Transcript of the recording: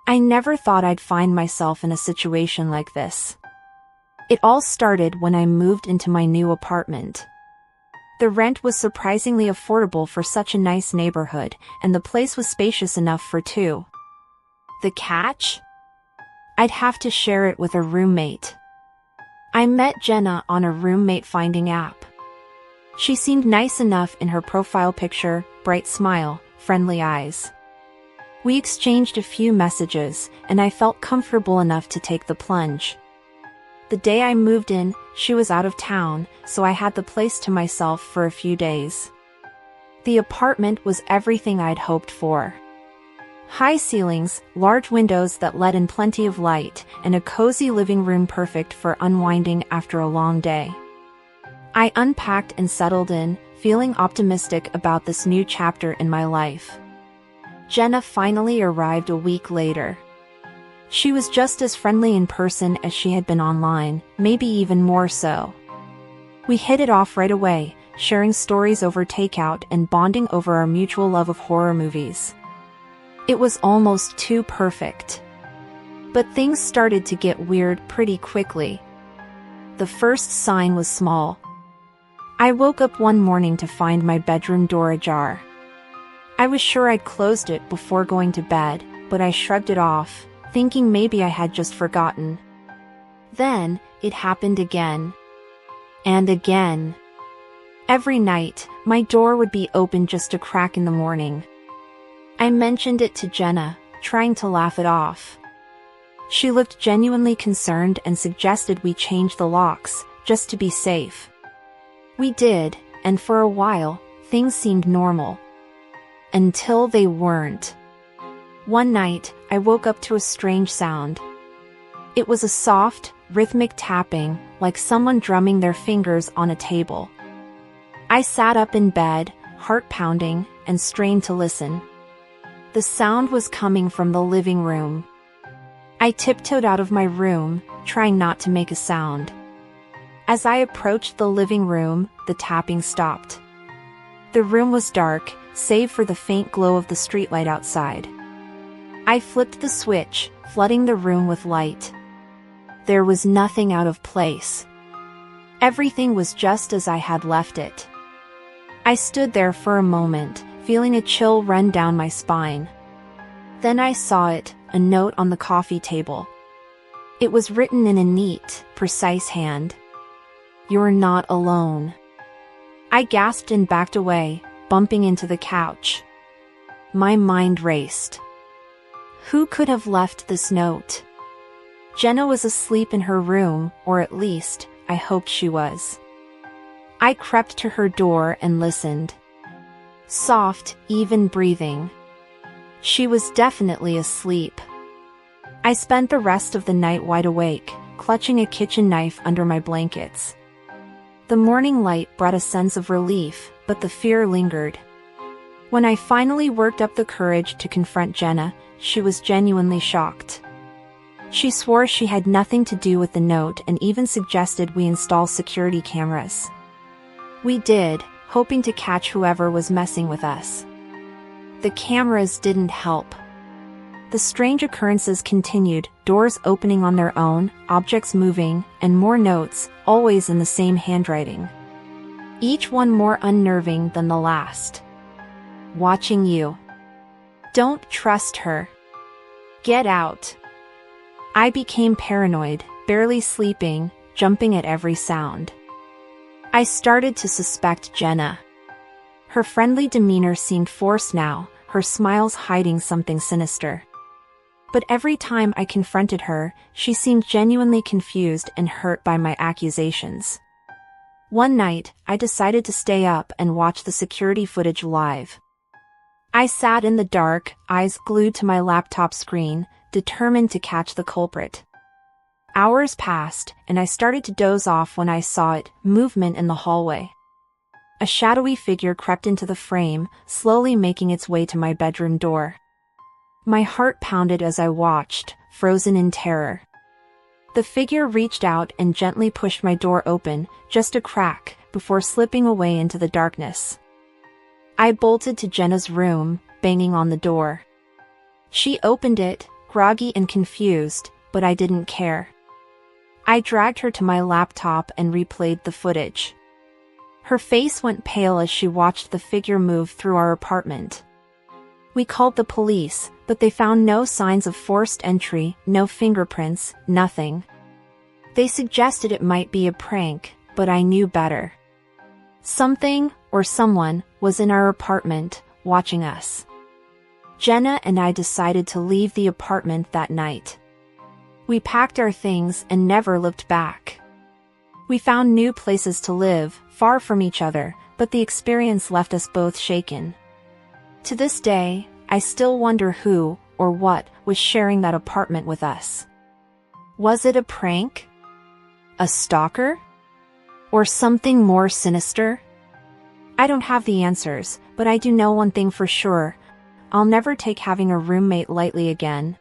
I never thought I'd find myself in a situation like this. It all started when I moved into my new apartment. The rent was surprisingly affordable for such a nice neighborhood, and the place was spacious enough for two. The catch? I'd have to share it with a roommate. I met Jenna on a roommate finding app. She seemed nice enough in her profile picture, bright smile, friendly eyes. We exchanged a few messages, and I felt comfortable enough to take the plunge. The day I moved in, she was out of town, so I had the place to myself for a few days. The apartment was everything I'd hoped for. High ceilings, large windows that let in plenty of light, and a cozy living room perfect for unwinding after a long day. I unpacked and settled in, feeling optimistic about this new chapter in my life. Jenna finally arrived a week later. She was just as friendly in person as she had been online, maybe even more so. We hit it off right away, sharing stories over takeout and bonding over our mutual love of horror movies. It was almost too perfect. But things started to get weird pretty quickly. The first sign was small. I woke up one morning to find my bedroom door ajar. I was sure I'd closed it before going to bed, but I shrugged it off, thinking maybe I had just forgotten. Then, it happened again. And again. Every night, my door would be open just a crack in the morning. I mentioned it to Jenna, trying to laugh it off. She looked genuinely concerned and suggested we change the locks, just to be safe. We did, and for a while, things seemed normal. Until they weren't. One night, I woke up to a strange sound. It was a soft, rhythmic tapping, like someone drumming their fingers on a table. I sat up in bed, heart pounding, and strained to listen. The sound was coming from the living room. I tiptoed out of my room, trying not to make a sound. As I approached the living room, the tapping stopped. The room was dark, save for the faint glow of the streetlight outside. I flipped the switch, flooding the room with light. There was nothing out of place. Everything was just as I had left it. I stood there for a moment, feeling a chill run down my spine. Then I saw it, a note on the coffee table. It was written in a neat, precise hand. "You're not alone." I gasped and backed away, bumping into the couch. My mind raced. Who could have left this note? Jenna was asleep in her room, or at least, I hoped she was. I crept to her door and listened. Soft, even breathing. She was definitely asleep. I spent the rest of the night wide awake, clutching a kitchen knife under my blankets. The morning light brought a sense of relief, but the fear lingered. When I finally worked up the courage to confront Jenna, she was genuinely shocked. She swore she had nothing to do with the note and even suggested we install security cameras. We did, hoping to catch whoever was messing with us. The cameras didn't help. The strange occurrences continued, doors opening on their own, objects moving, and more notes, always in the same handwriting. Each one more unnerving than the last. Watching you. Don't trust her. Get out. I became paranoid, barely sleeping, jumping at every sound. I started to suspect Jenna. Her friendly demeanor seemed forced now, her smiles hiding something sinister. But every time I confronted her, she seemed genuinely confused and hurt by my accusations. One night, I decided to stay up and watch the security footage live. I sat in the dark, eyes glued to my laptop screen, determined to catch the culprit. Hours passed, and I started to doze off when I saw it, movement in the hallway. A shadowy figure crept into the frame, slowly making its way to my bedroom door. My heart pounded as I watched, frozen in terror. The figure reached out and gently pushed my door open, just a crack, before slipping away into the darkness. I bolted to Jenna's room, banging on the door. She opened it, groggy and confused, but I didn't care. I dragged her to my laptop and replayed the footage. Her face went pale as she watched the figure move through our apartment. We called the police, but they found no signs of forced entry, no fingerprints, nothing. They suggested it might be a prank, but I knew better. Something, or someone, was in our apartment, watching us. Jenna and I decided to leave the apartment that night. We packed our things and never looked back. We found new places to live, far from each other, but the experience left us both shaken. To this day, I still wonder who, or what, was sharing that apartment with us. Was it a prank? A stalker? Or something more sinister? I don't have the answers, but I do know one thing for sure. I'll never take having a roommate lightly again.